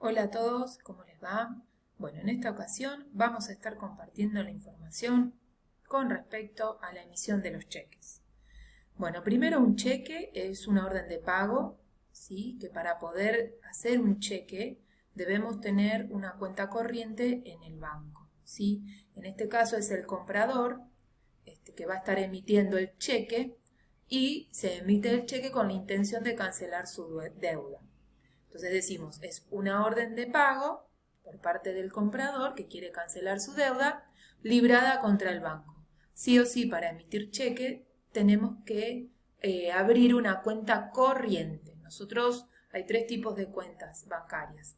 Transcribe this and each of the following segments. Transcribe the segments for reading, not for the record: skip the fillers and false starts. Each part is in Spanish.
Hola a todos, ¿cómo les va? Bueno, en esta ocasión vamos a estar compartiendo la información con respecto a la emisión de los cheques. Bueno, primero un cheque es una orden de pago, ¿sí? Que para poder hacer un cheque debemos tener una cuenta corriente en el banco, ¿sí? En este caso es el comprador que va a estar emitiendo el cheque y se emite el cheque con la intención de cancelar su deuda. Entonces decimos, es una orden de pago por parte del comprador que quiere cancelar su deuda, librada contra el banco. Sí o sí, para emitir cheque tenemos que abrir una cuenta corriente. Nosotros hay tres tipos de cuentas bancarias.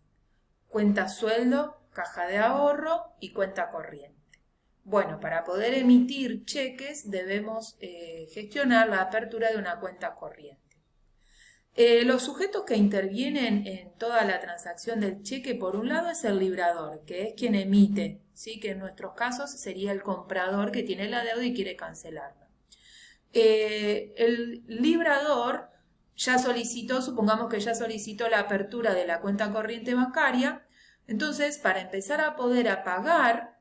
Cuenta sueldo, caja de ahorro y cuenta corriente. Bueno, para poder emitir cheques debemos gestionar la apertura de una cuenta corriente. Los sujetos que intervienen en toda la transacción del cheque, por un lado, es el librador, que es quien emite, ¿sí? Que en nuestros casos sería el comprador que tiene la deuda y quiere cancelarla. El librador ya solicitó, supongamos que ya solicitó la apertura de la cuenta corriente bancaria, entonces para empezar a poder pagar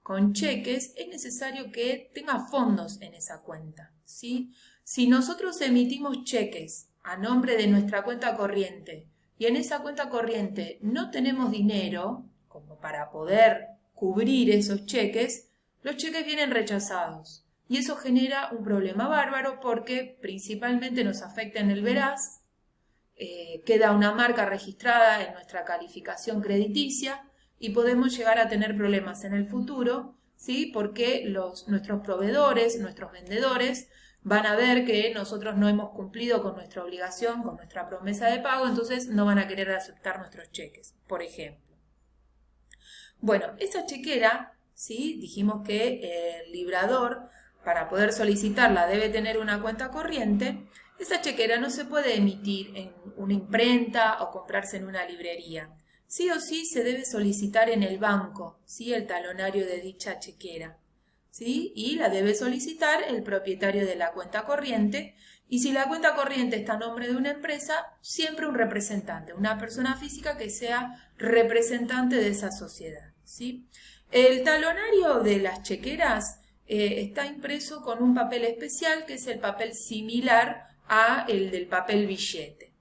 con cheques es necesario que tenga fondos en esa cuenta, ¿sí? Si nosotros emitimos cheques a nombre de nuestra cuenta corriente y en esa cuenta corriente no tenemos dinero como para poder cubrir esos cheques, los cheques vienen rechazados y eso genera un problema bárbaro porque principalmente nos afecta en el veraz, queda una marca registrada en nuestra calificación crediticia y podemos llegar a tener problemas en el futuro, ¿sí? Porque nuestros proveedores, nuestros vendedores, van a ver que nosotros no hemos cumplido con nuestra obligación, con nuestra promesa de pago, entonces no van a querer aceptar nuestros cheques, por ejemplo. Bueno, esa chequera, ¿sí? Dijimos que el librador, para poder solicitarla, debe tener una cuenta corriente. Esa chequera no se puede emitir en una imprenta o comprarse en una librería. Sí o sí se debe solicitar en el banco, ¿sí? El talonario de dicha chequera, ¿sí? Y la debe solicitar el propietario de la cuenta corriente. Y si la cuenta corriente está a nombre de una empresa, siempre un representante, una persona física que sea representante de esa sociedad, ¿sí? El talonario de las chequeras está impreso con un papel especial que es el papel similar a el del papel billete.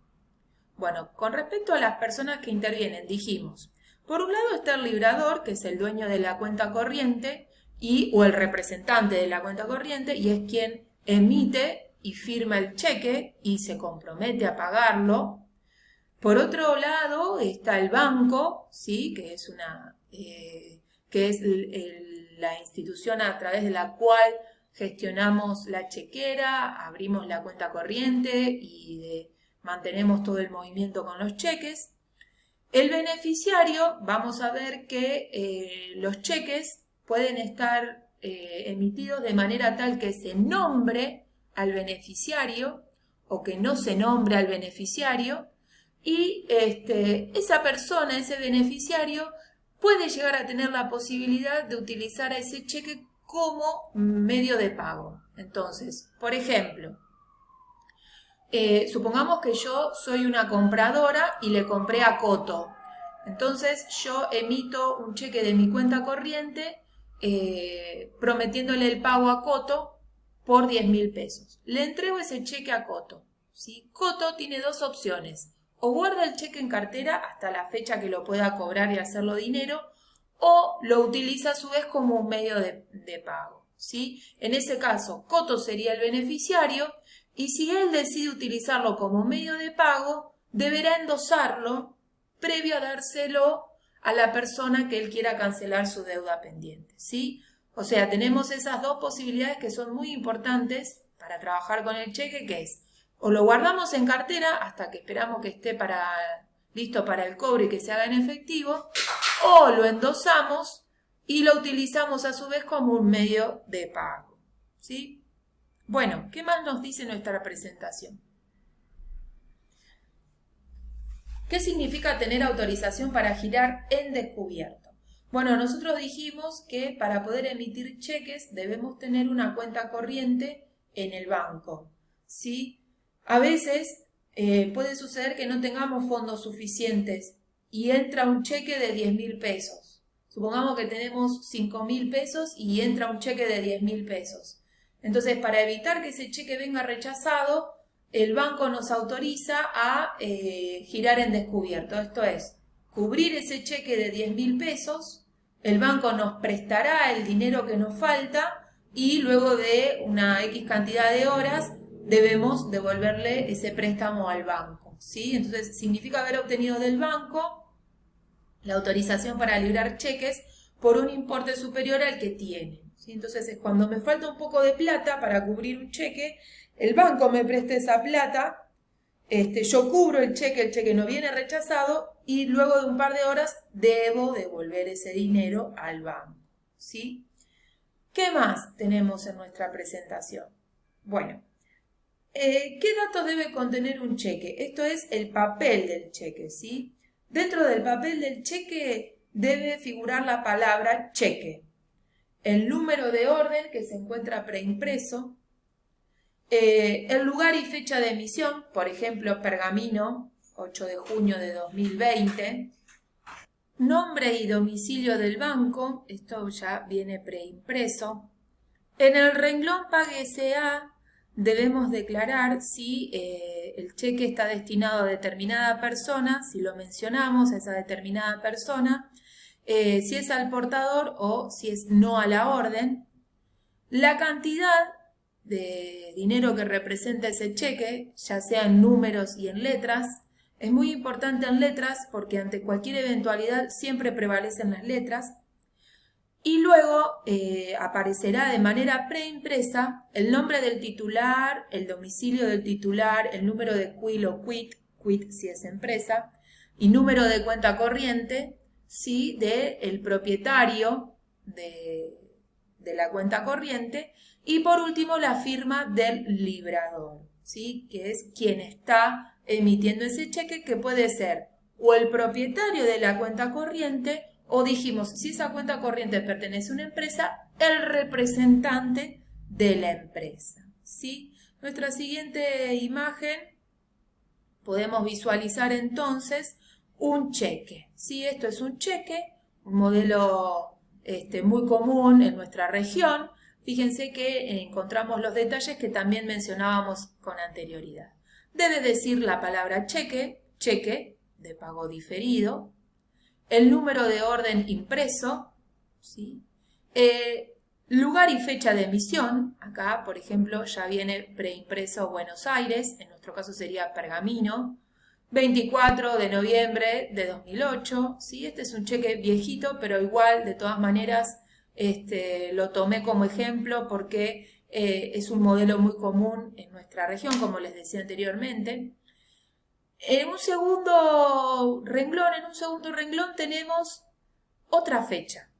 Bueno, con respecto a las personas que intervienen, dijimos, por un lado está el librador, que es el dueño de la cuenta corriente, o el representante de la cuenta corriente, y es quien emite y firma el cheque y se compromete a pagarlo. Por otro lado está el banco, ¿sí? Que es la institución a través de la cual gestionamos la chequera, abrimos la cuenta corriente y mantenemos todo el movimiento con los cheques. El beneficiario, vamos a ver que los cheques pueden estar emitidos de manera tal que se nombre al beneficiario o que no se nombre al beneficiario y esa persona, ese beneficiario, puede llegar a tener la posibilidad de utilizar a ese cheque como medio de pago. Entonces, por ejemplo, supongamos que yo soy una compradora y le compré a Coto. Entonces yo emito un cheque de mi cuenta corriente prometiéndole el pago a Coto por 10.000 pesos. Le entrego ese cheque a Coto, ¿sí? Coto tiene dos opciones. O guarda el cheque en cartera hasta la fecha que lo pueda cobrar y hacerlo dinero, o lo utiliza a su vez como un medio de pago, ¿sí? En ese caso, Coto sería el beneficiario y si él decide utilizarlo como medio de pago, deberá endosarlo previo a dárselo a la persona que él quiera cancelar su deuda pendiente, ¿sí? O sea, tenemos esas dos posibilidades que son muy importantes para trabajar con el cheque, que es o lo guardamos en cartera hasta que esperamos que esté listo para el cobro y que se haga en efectivo, o lo endosamos y lo utilizamos a su vez como un medio de pago, ¿sí? Bueno, ¿qué más nos dice nuestra presentación? ¿Qué significa tener autorización para girar en descubierto? Bueno, nosotros dijimos que para poder emitir cheques debemos tener una cuenta corriente en el banco, ¿sí? A veces puede suceder que no tengamos fondos suficientes y entra un cheque de 10.000 pesos. Supongamos que tenemos 5.000 pesos y entra un cheque de 10.000 pesos. Entonces, para evitar que ese cheque venga rechazado, el banco nos autoriza a girar en descubierto. Esto es, cubrir ese cheque de 10.000 pesos, el banco nos prestará el dinero que nos falta y luego de una X cantidad de horas debemos devolverle ese préstamo al banco, ¿sí? Entonces, significa haber obtenido del banco la autorización para librar cheques por un importe superior al que tiene, ¿sí? Entonces, cuando me falta un poco de plata para cubrir un cheque, el banco me presta esa plata, yo cubro el cheque no viene rechazado y luego de un par de horas debo devolver ese dinero al banco, ¿sí? ¿Qué más tenemos en nuestra presentación? Bueno, ¿qué datos debe contener un cheque? Esto es el papel del cheque, ¿sí? Dentro del papel del cheque debe figurar la palabra cheque, el número de orden que se encuentra preimpreso, el lugar y fecha de emisión, por ejemplo, Pergamino, 8 de junio de 2020, nombre y domicilio del banco, esto ya viene preimpreso. En el renglón Páguese a debemos declarar si el cheque está destinado a determinada persona, si lo mencionamos a esa determinada persona, si es al portador o si es no a la orden, la cantidad de dinero que representa ese cheque, ya sea en números y en letras. Es muy importante en letras porque ante cualquier eventualidad siempre prevalecen las letras. Y luego aparecerá de manera preimpresa el nombre del titular, el domicilio del titular, el número de CUIL o quit si es empresa, y número de cuenta corriente, ¿sí? Del propietario de la cuenta corriente. Y por último, la firma del librador, ¿sí? Que es quien está emitiendo ese cheque, que puede ser o el propietario de la cuenta corriente, o dijimos, si esa cuenta corriente pertenece a una empresa, el representante de la empresa, ¿sí? Nuestra siguiente imagen, podemos visualizar entonces un cheque, ¿sí? Esto es un cheque, un modelo muy común en nuestra región. Fíjense que encontramos los detalles que también mencionábamos con anterioridad. Debe decir la palabra cheque, cheque de pago diferido, el número de orden impreso, ¿sí? Lugar y fecha de emisión, acá por ejemplo ya viene preimpreso Buenos Aires, en nuestro caso sería Pergamino, 24 de noviembre de 2008, ¿sí? Este es un cheque viejito, pero igual de todas maneras lo tomé como ejemplo porque es un modelo muy común en nuestra región, como les decía anteriormente. En un segundo renglón tenemos otra fecha.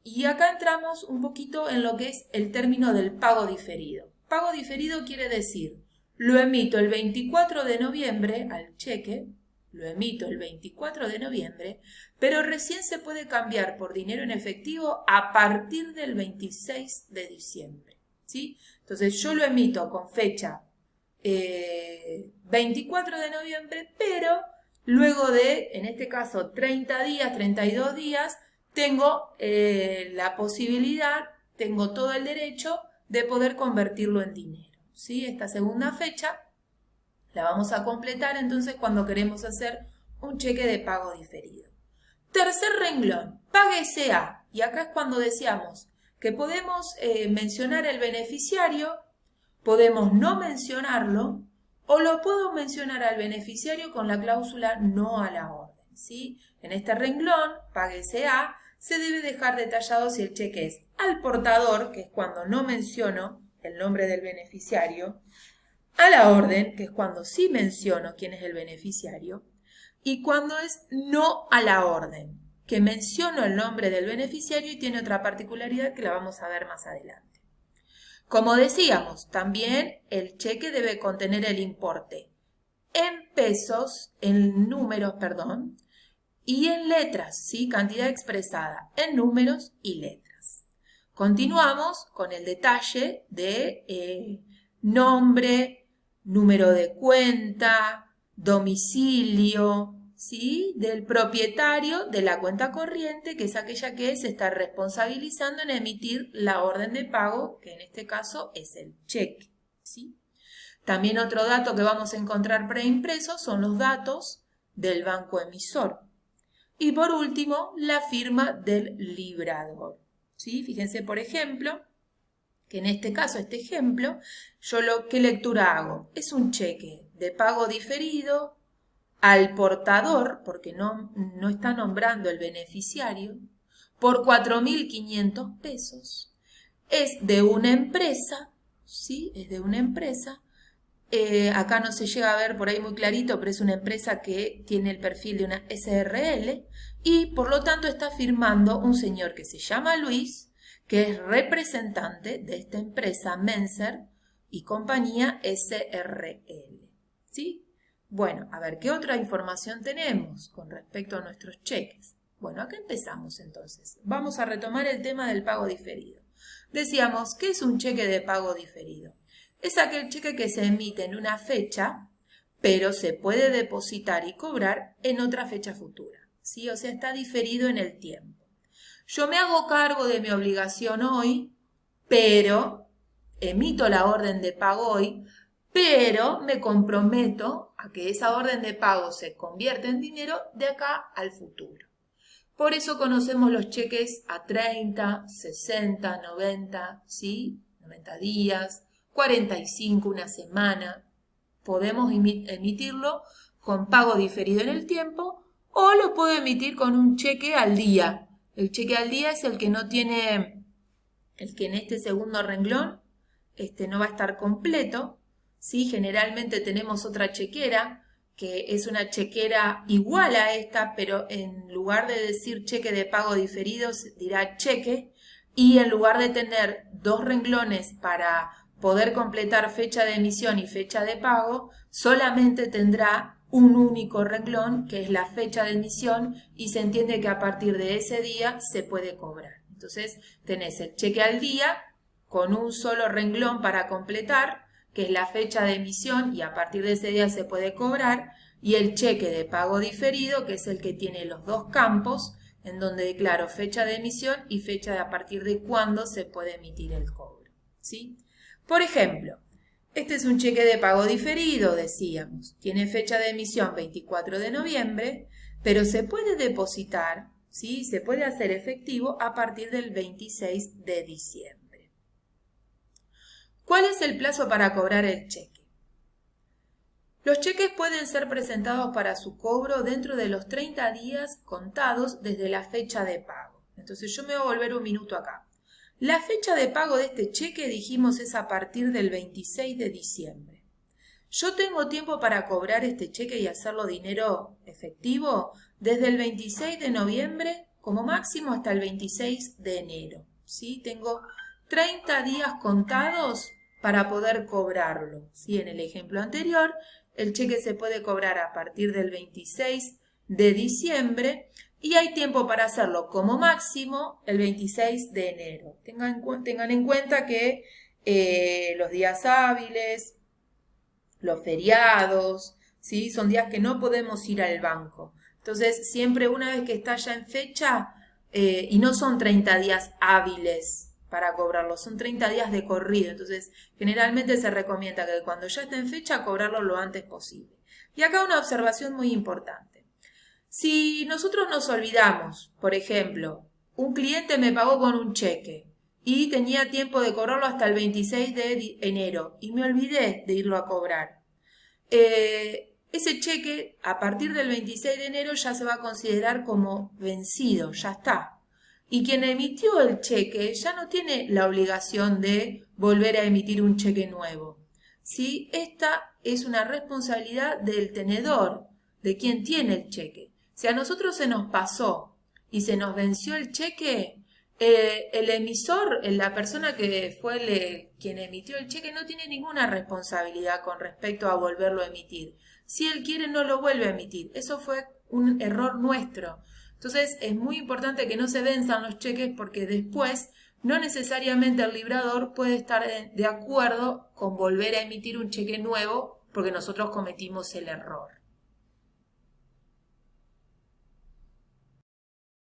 Y acá entramos un poquito en lo que es el término del pago diferido. Pago diferido quiere decir, lo emito el 24 de noviembre al cheque, lo emito el 24 de noviembre, pero recién se puede cambiar por dinero en efectivo a partir del 26 de diciembre, ¿sí? Entonces yo lo emito con fecha 24 de noviembre, pero luego de, en este caso, 30 días, 32 días, tengo la posibilidad, tengo todo el derecho de poder convertirlo en dinero, ¿sí? Esta segunda fecha la vamos a completar entonces cuando queremos hacer un cheque de pago diferido. Tercer renglón, Páguese a. Y acá es cuando decíamos que podemos mencionar el beneficiario, podemos no mencionarlo, o lo puedo mencionar al beneficiario con la cláusula no a la orden, ¿sí? En este renglón, Páguese a, se debe dejar detallado si el cheque es al portador, que es cuando no menciono el nombre del beneficiario, a la orden, que es cuando sí menciono quién es el beneficiario, y cuando es no a la orden, que menciono el nombre del beneficiario y tiene otra particularidad que la vamos a ver más adelante. Como decíamos, también el cheque debe contener el importe en pesos, en números, perdón, y en letras, ¿sí? Cantidad expresada en números y letras. Continuamos con el detalle de nombre, número de cuenta, domicilio, ¿sí?, del propietario de la cuenta corriente, que es aquella que se está responsabilizando en emitir la orden de pago, que en este caso es el cheque, ¿sí? También otro dato que vamos a encontrar preimpreso son los datos del banco emisor. Y por último, la firma del librador, ¿sí? Fíjense, por ejemplo, que en este caso, este ejemplo, ¿qué lectura hago? Es un cheque de pago diferido al portador, porque no está nombrando el beneficiario, por 4.500 pesos. Es de una empresa, ¿sí? Es de una empresa. Acá no se llega a ver por ahí muy clarito, pero es una empresa que tiene el perfil de una SRL y por lo tanto está firmando un señor que se llama Luis, que es representante de esta empresa Menser y compañía SRL, ¿sí? Bueno, a ver, ¿qué otra información tenemos con respecto a nuestros cheques? Bueno, acá empezamos entonces. Vamos a retomar el tema del pago diferido. Decíamos, ¿qué es un cheque de pago diferido? Es aquel cheque que se emite en una fecha, pero se puede depositar y cobrar en otra fecha futura, ¿sí? O sea, está diferido en el tiempo. Yo me hago cargo de mi obligación hoy, pero emito la orden de pago hoy, pero me comprometo a que esa orden de pago se convierta en dinero de acá al futuro. Por eso conocemos los cheques a 30, 60, 90, ¿sí? 90 días, 45, una semana. Podemos emitirlo con pago diferido en el tiempo o lo puedo emitir con un cheque al día. El cheque al día es el que no tiene, el que en este segundo renglón no va a estar completo, ¿sí? Generalmente tenemos otra chequera, que es una chequera igual a esta, pero en lugar de decir cheque de pago diferido, dirá cheque, y en lugar de tener dos renglones para poder completar fecha de emisión y fecha de pago, solamente tendrá un único renglón, que es la fecha de emisión, y se entiende que a partir de ese día se puede cobrar. Entonces tenés el cheque al día con un solo renglón para completar, que es la fecha de emisión y a partir de ese día se puede cobrar, y el cheque de pago diferido, que es el que tiene los dos campos, en donde declaro fecha de emisión y fecha de a partir de cuándo se puede emitir el cobro, ¿sí? Por ejemplo, este es un cheque de pago diferido, decíamos, tiene fecha de emisión 24 de noviembre, pero se puede depositar, ¿sí? Se puede hacer efectivo a partir del 26 de diciembre. ¿Cuál es el plazo para cobrar el cheque? Los cheques pueden ser presentados para su cobro dentro de los 30 días contados desde la fecha de pago. Entonces yo me voy a volver un minuto acá. La fecha de pago de este cheque, dijimos, es a partir del 26 de diciembre. Yo tengo tiempo para cobrar este cheque y hacerlo dinero efectivo desde el 26 de noviembre como máximo hasta el 26 de enero. ¿Sí? Tengo 30 días contados para poder cobrarlo. ¿Sí? En el ejemplo anterior, el cheque se puede cobrar a partir del 26 de diciembre y hay tiempo para hacerlo como máximo el 26 de enero. Tengan en cuenta que los días hábiles, los feriados, ¿sí? Son días que no podemos ir al banco. Entonces, siempre una vez que está ya en fecha, y no son 30 días hábiles para cobrarlo, son 30 días de corrido. Entonces, generalmente se recomienda que cuando ya esté en fecha, cobrarlo lo antes posible. Y acá una observación muy importante. Si nosotros nos olvidamos, por ejemplo, un cliente me pagó con un cheque y tenía tiempo de cobrarlo hasta el 26 de enero y me olvidé de irlo a cobrar. Ese cheque a partir del 26 de enero ya se va a considerar como vencido, ya está. Y quien emitió el cheque ya no tiene la obligación de volver a emitir un cheque nuevo, ¿sí? Esta es una responsabilidad del tenedor, de quien tiene el cheque. Si a nosotros se nos pasó y se nos venció el cheque, el emisor, la persona que fue quien emitió el cheque, no tiene ninguna responsabilidad con respecto a volverlo a emitir. Si él quiere, no lo vuelve a emitir. Eso fue un error nuestro. Entonces, es muy importante que no se venzan los cheques porque después no necesariamente el librador puede estar de acuerdo con volver a emitir un cheque nuevo porque nosotros cometimos el error.